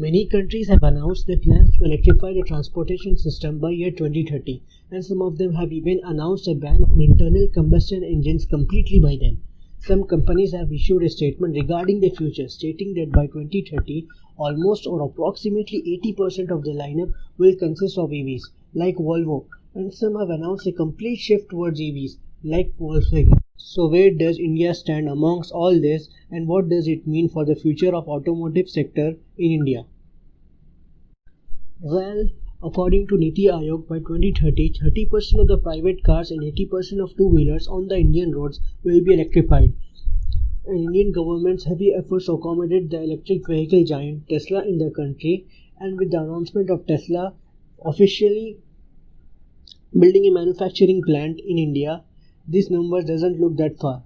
Many countries have announced their plans to electrify the transportation system by year 2030, and some of them have even announced a ban on internal combustion engines completely by then. Some companies have issued a statement regarding the future, stating that by 2030, almost or approximately 80% of the lineup will consist of EVs, like Volvo, and some have announced a complete shift towards EVs, like Volkswagen. So where does India stand amongst all this, and what does it mean for the future of automotive sector in India? Well, according to Niti Aayog, by 2030, 30% of the private cars and 80% of two-wheelers on the Indian roads will be electrified. And Indian government's heavy efforts to accommodate the electric vehicle giant Tesla in the country, and with the announcement of Tesla officially building a manufacturing plant in India, this number doesn't look that far.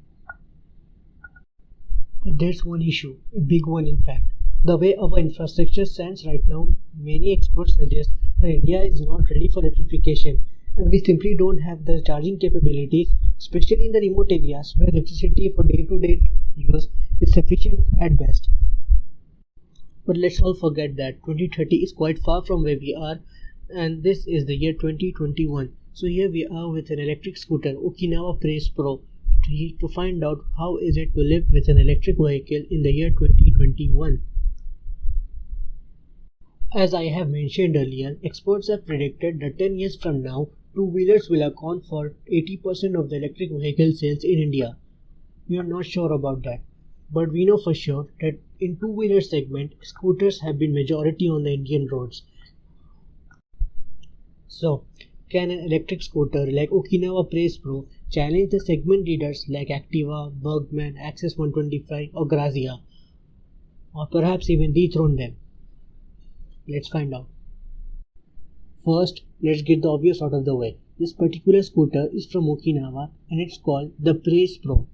But there's one issue, a big one in fact. The way our infrastructure stands right now, many experts suggest that India is not ready for electrification, and we simply don't have the charging capabilities, especially in the remote areas where electricity for day-to-day use is sufficient at best. But let's all forget that 2030 is quite far from where we are, and this is the year 2021. So here we are with an electric scooter, Okinawa Praise Pro, to find out how is it to live with an electric vehicle in the year 2021. As I have mentioned earlier, experts have predicted that 10 years from now, two-wheelers will account for 80% of the electric vehicle sales in India. We are not sure about that, but we know for sure that in two-wheeler segment, scooters have been majority on the Indian roads. So, can an electric scooter like Okinawa Praise Pro challenge the segment leaders like Activa, Bergman, Access 125 or Grazia, or perhaps even dethrone them? Let's find out. First, let's get the obvious out of the way. This particular scooter is from Okinawa and it's called the Praise Pro.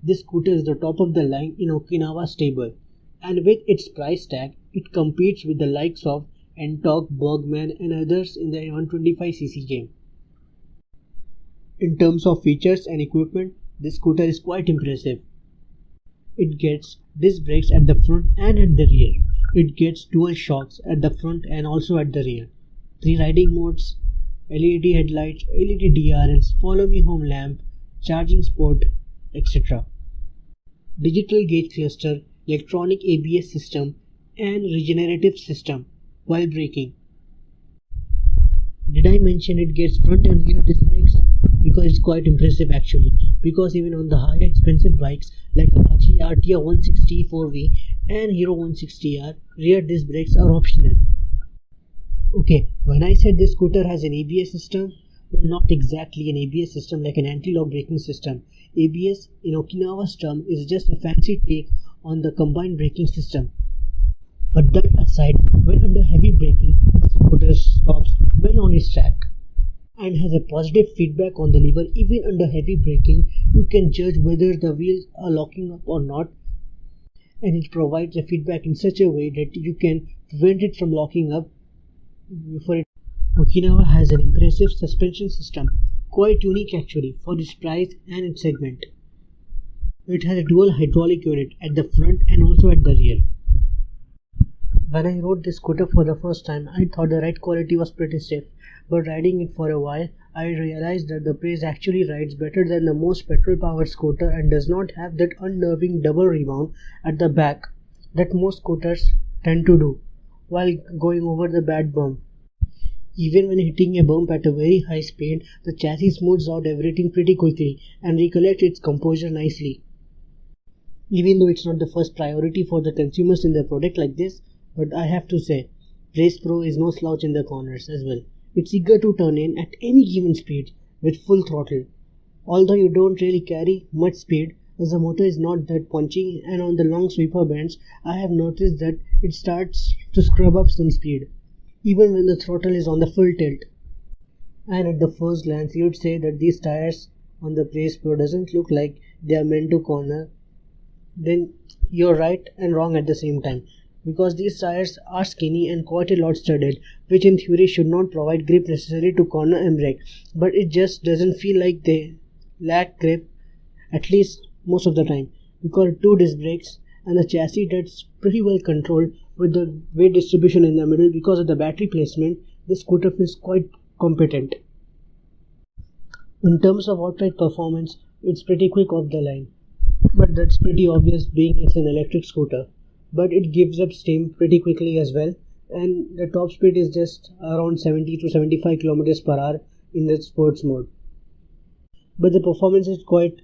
This scooter is the top of the line in Okinawa stable, and with its price tag, it competes with the likes of Entok, Bergman and others in the 125cc game. In terms of features and equipment, this scooter is quite impressive. It gets disc brakes at the front and at the rear. It gets dual shocks at the front and also at the rear. 3 riding modes, LED headlights, LED DRLs, follow me home lamp, charging port, etc. Digital gauge cluster, electronic ABS system and regenerative system while braking. Did I mention it gets front and rear disc brakes? Because it's quite impressive actually, because even on the higher expensive bikes like Apache RTR 160 4V and Hero 160R, rear disc brakes are optional. Okay, when I said this scooter has an ABS system, well, not exactly an ABS system like an anti-lock braking system. ABS in Okinawa's term is just a fancy take on the combined braking system. But that aside, when under heavy braking, the scooter stops well on its track and has a positive feedback on the lever. Even under heavy braking, you can judge whether the wheels are locking up or not, and it provides a feedback in such a way that you can prevent it from locking up before it. Okinawa has an impressive suspension system, quite unique actually for its price and its segment. It has a dual hydraulic unit at the front and also at the rear. When I rode this scooter for the first time, I thought the ride quality was pretty stiff, but riding it for a while, I realized that the Praise actually rides better than the most petrol-powered scooter and does not have that unnerving double rebound at the back that most scooters tend to do while going over the bad bump. Even when hitting a bump at a very high speed, the chassis smooths out everything pretty quickly and recollects its composure nicely. Even though it's not the first priority for the consumers in the product like this, but I have to say, Praise Pro is no slouch in the corners as well. It's eager to turn in at any given speed with full throttle. Although you don't really carry much speed, as the motor is not that punchy, and on the long sweeper bends, I have noticed that it starts to scrub up some speed, even when the throttle is on the full tilt. And at the first glance, you'd say that these tires on the Praise Pro doesn't look like they are meant to corner. Then you're right and wrong at the same time, because these tires are skinny and quite a lot studded, which in theory should not provide grip necessary to corner and brake, but it just doesn't feel like they lack grip, at least most of the time, because 2 disc brakes and a chassis that's pretty well controlled with the weight distribution in the middle, because of the battery placement, this scooter feels quite competent. In terms of outright performance, it's pretty quick off the line, but that's pretty obvious being it's an electric scooter. But it gives up steam pretty quickly as well, and the top speed is just around 70 to 75 kilometers per hour in the sports mode. But the performance is quite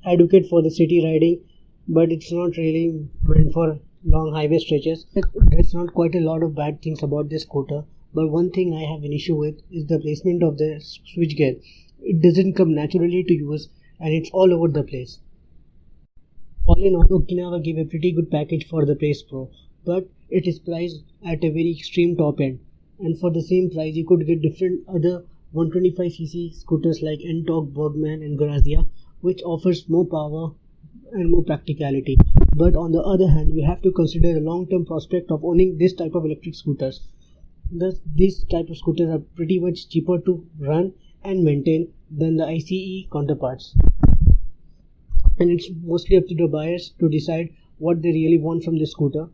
adequate for the city riding, but it's not really meant for long highway stretches. There's not quite a lot of bad things about this scooter, but one thing I have an issue with is the placement of the switchgear. It doesn't come naturally to use, and it's all over the place. All in all, Okinawa gave a pretty good package for the Praise Pro, but it is priced at a very extreme top end, and for the same price you could get different other 125cc scooters like N-Torque, Bergman and Grazia, which offers more power and more practicality. But on the other hand, you have to consider the long-term prospect of owning this type of electric scooters. Thus, these type of scooters are pretty much cheaper to run and maintain than the ICE counterparts. And it's mostly up to the buyers to decide what they really want from the scooter.